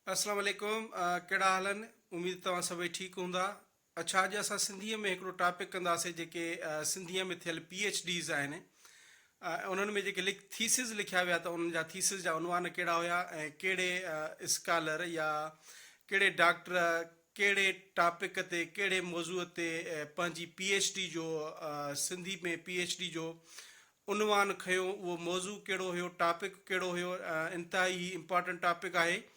अस्सलाम वालेकुम। कहिड़ा हाल आहिनि? उमेद तव्हां सभई ठीकु हूंदा। अच्छा, अॼु असां सिंधीअ में हिकिड़ो टॉपिक कंदासीं जेके सिंधीअ में थियल PhDs आहिनि। उन्हनि में जेके थीसिस लिखिया विया त उन्हनि जा थीसिस जा उनवान कहिड़ा हुया ऐं कहिड़े स्कॉलर या कहिड़े डॉक्टर कहिड़े टॉपिक ते कहिड़े मौज़ूअ ते पंहिंजी PhD जो सिंधी में PhD जो उनवान खयो, उहो मौज़ू कहिड़ो हुयो, टॉपिक कहिड़ो हुयो। इंतिहाई इम्पॉर्टेंट टॉपिक आहे।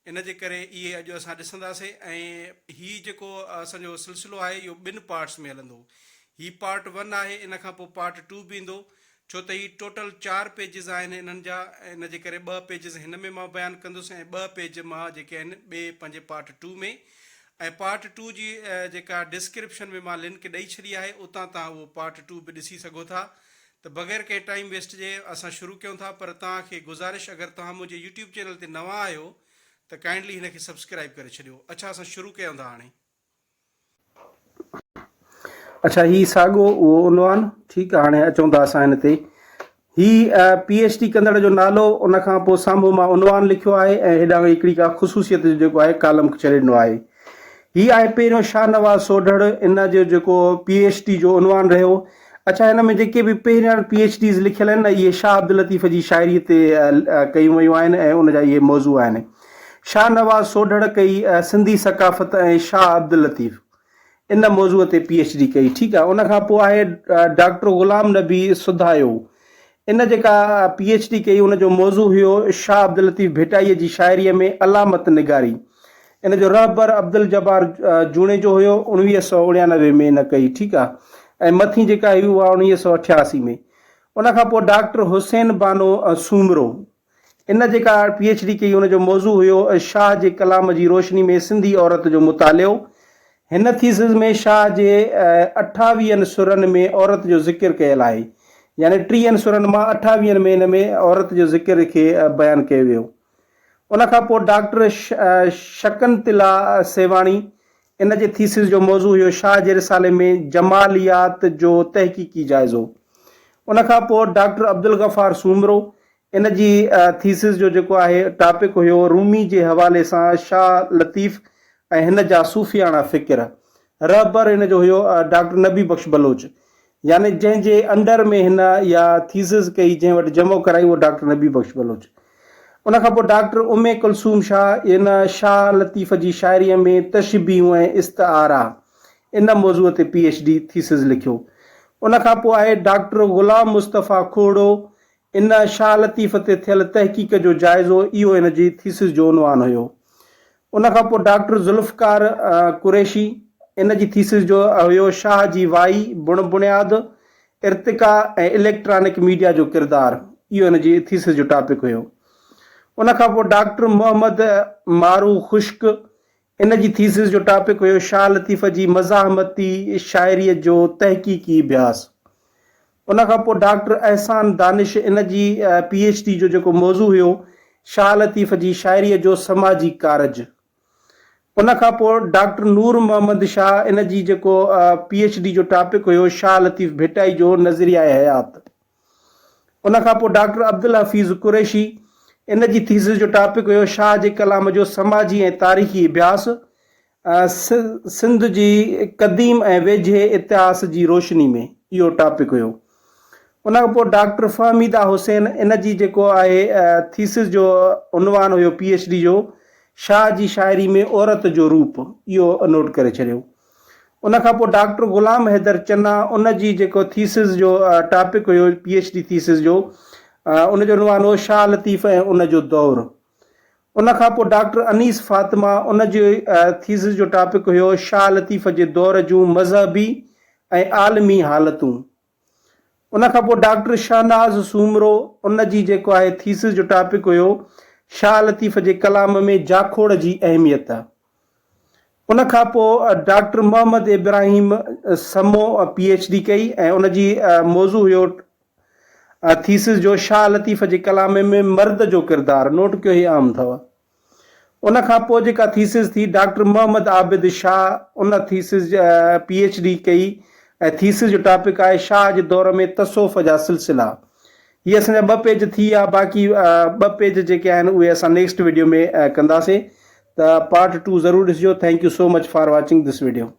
इन जे करे इहे अॼु असां ॾिसंदासीं ऐं हीउ जेको असांजो सिलसिलो आहे इहो ॿिनि पार्ट्स में हलंदो। हीउ पार्ट 1 आहे, इन खां पोइ पार्ट 2 बि ईंदो, छो त हीउ टोटल 4 पेजिस आहिनि हिननि जा। इन जे करे 2 पेजिस हिन में मां बयानु कंदुसि ऐं 2 पेज मां जेके आहिनि ॿिए पंहिंजे पार्ट 2 में। ऐं पार्ट 2 जी जेका डिस्क्रिप्शन में मां लिंक ॾेई छॾी आहे, उतां तव्हां उहो पार्ट 2 बि ॾिसी सघो था। त बग़ैर कंहिं टाइम वेस्ट जे असां शुरू कयूं था। पर तव्हांखे गुज़ारिश, अगरि तव्हां मुंहिंजे यूट्यूब चैनल ते नवां आहियो त काइंडली हिनखे सब्सक्राइब करे छॾियो। अच्छा, असां शुरू कयूं था हाणे। अच्छा, ही साॻियो उहो उनवान, ठीकु आहे। हाणे अचूं था असां हिन ते। ही PhD कंदड़ जो नालो, उन खां पोइ साम्हूं मां उनवान लिखियो आहे ऐं हेॾां हिकिड़ी का ख़ुशूसियत जो जेको आहे कालम छॾे ॾिनो आहे। हीअ आहे पहिरियों शाहनवाज़ सोढड़, इन जो जेको PhD जो उनवान रहियो। अच्छा, हिन में जेके बि पहिरियां PhDs लिखियल आहिनि न, इहे शाह अब्दुल लतीफ़ जी शाइरीअ ते कयूं वयूं आहिनि ऐं उन जा इहे मौज़ू आहिनि। शाहनवाज़ सोढड़ कई सिंधी सकाफ़त ऐं शाह अब्दुल लतीफ़, इन मौज़ूअ ते PhD कई। ठीकु आहे। उन खां पोइ आहे डॉक्टर ग़ुलाम नबी सुधायो, इन जेका PhD कई उनजो मौज़ू हुयो शाह अब्दुल लतीफ़ भिटाईअ जी शाइरीअ में अलामत निगारी। इन जो रहबर अब्दुल जब्बार जूणे जो हुयो, 1999 में इन कई। ठीकु आहे। ऐं मथीं जेका हुई उहा 1988 में। उन खां पोइ डॉक्टर हुसैन बानो सूमरो, इन जेका PhD कई उनजो मौज़ू हुयो शाह जे कलाम जी रोशनी में सिंधी औरत जो मुतालियो। हिन थीसिस में शाह जे 28 सुरनि में औरत जो ज़िक्र कयल आहे, यानी 30 सुरनि मां 28 में हिन में औरत जो ज़िक्र खे बयानु कयो वियो। उन खां पोइ डॉक्टर शकनतिला सेवाणी, इन जे थीसिस जो मौज़ू हुयो शाह जे रिसाले में जमालियात जो तहक़ीक़ी जाइज़ो। उन खां पोइ डॉक्टर अब्दुल गफ़ार सूमरो, इन जी थीसिस जो जेको आहे टॉपिक हुयो रूमी जे हवाले सां शाह लतीफ़ ऐं हिन जा सूफ़ियाना फ़िक्र। रहबर हिन जो हुयो डॉक्टर नबी बख्श बलोच, यानी जंहिंजे अंडर में हिन या थीसिस कई, जंहिं वटि जमो कराई, उहो डॉक्टर नबी बख्श बलोच। उन खां पोइ डॉक्टर उमे कुलसूम शाह, इन शाह लतीफ़ जी शाइरीअ में तशबीहूं ऐं इस्तारा, इन मौज़ूअ ते PhD थीसिस लिखियो। उन खां पोइ आहे डॉक्टर ग़ुलाम मुस्तफ़ा खोड़ो, इन शाह लतीफ़ ते थियल तहक़ीक़ जो जाइज़ो, इहो इन जी थीसिस जो उनवान हुयो। उन खां पोइ डॉक्टर ज़ुल्फ़कार कुरैशी, इन जी थीसिस जो हुयो शाह जी वाई बुनियाद, इर्तिका ऐं इलेक्ट्रॉनिक मीडिया जो किरदारु, इहो इन जी थीसिस जो टॉपिक हुयो। उन खां पोइ डॉक्टर मोहम्मद मारू ख़ुश्क, इन जी थीसिस जो टॉपिक हुयो शाह लतीफ़ जी मज़ाहमती शाइरीअ जो तहक़ीक़ी अभ्यास। उन खां पोइ डॉक्टर अहसान दानिश, इन जी PhD जो जेको मौज़ू हुयो शाह लतीफ़ जी शाइरीअ जो समाजी कारज। उन खां पोइ डॉक्टर नूर मोहम्मद शाह, इन जी जेको PhD जो टॉपिक हुयो शाह लतीफ़ भिटाई जो नज़रिया हयात। उन खां पोइ डॉक्टर अब्दुल हफ़ीज़ कुरैशी, इन जी थीसिस जो टॉपिक हुयो शाह जे कलाम जो समाजी ऐं तारीख़ी अभ्यास, सिंध जी क़दीम ऐं वेझे इतिहास जी रोशनी में, इहो टॉपिक हुयो। उन खां पोइ डॉक्टर फ़हमीदा हुसैन, इन जी जेको आहे थीसिस जो उनवान हुयो PhD जो शाह जी शाइरी में औरत जो रूप, इहो नोट करे छॾियो। उन खां पोइ डॉक्टर ग़ुलाम हैदर चन्ना, उन जी जेको थीसिस जो टॉपिक हुयो PhD थीसिस जो, उनजो उनवान हो शाह लतीफ़ ऐं उन जो दौरु। उन खां पोइ डॉक्टर अनीस फातिमा, उन जो थीसिस जो टॉपिक हुयो शाह लतीफ़ जे दौर जूं मज़हबी ऐं आलमी हालतूं। उन खां पोइ डॉक्टर शाहनाज़ सूमरो, उन जी जेको आहे थीसिस जो टॉपिक हुयो शाह लतीफ़ जे कलाम में जाखोड़ जी अहमियत। उन खां पोइ डॉक्टर मोहम्मद इब्राहिम समो PhD कई ऐं उन जी मौज़ू हुयो थीसिस जो शाह लतीफ़ जे कलाम में मर्द जो किरदारु। नोट कयो, इहे आम अथव। उन खां पोइ जेका थीसिस थी डॉक्टर मोहम्मद आबिद शाह, उन थीसिस PhD कई ऐं थीसिस जो टॉपिक आहे शाह जे दौर में तसौफ़ जा सिलसिला। हीअ असांजा 2 पेज थी विया, बाक़ी 2 पेज जेके आहिनि उहे असां नेक्स्ट वीडियो में कंदासीं। त पार्ट 2 ज़रूरु ॾिसिजो. Thank you so much for watching this video.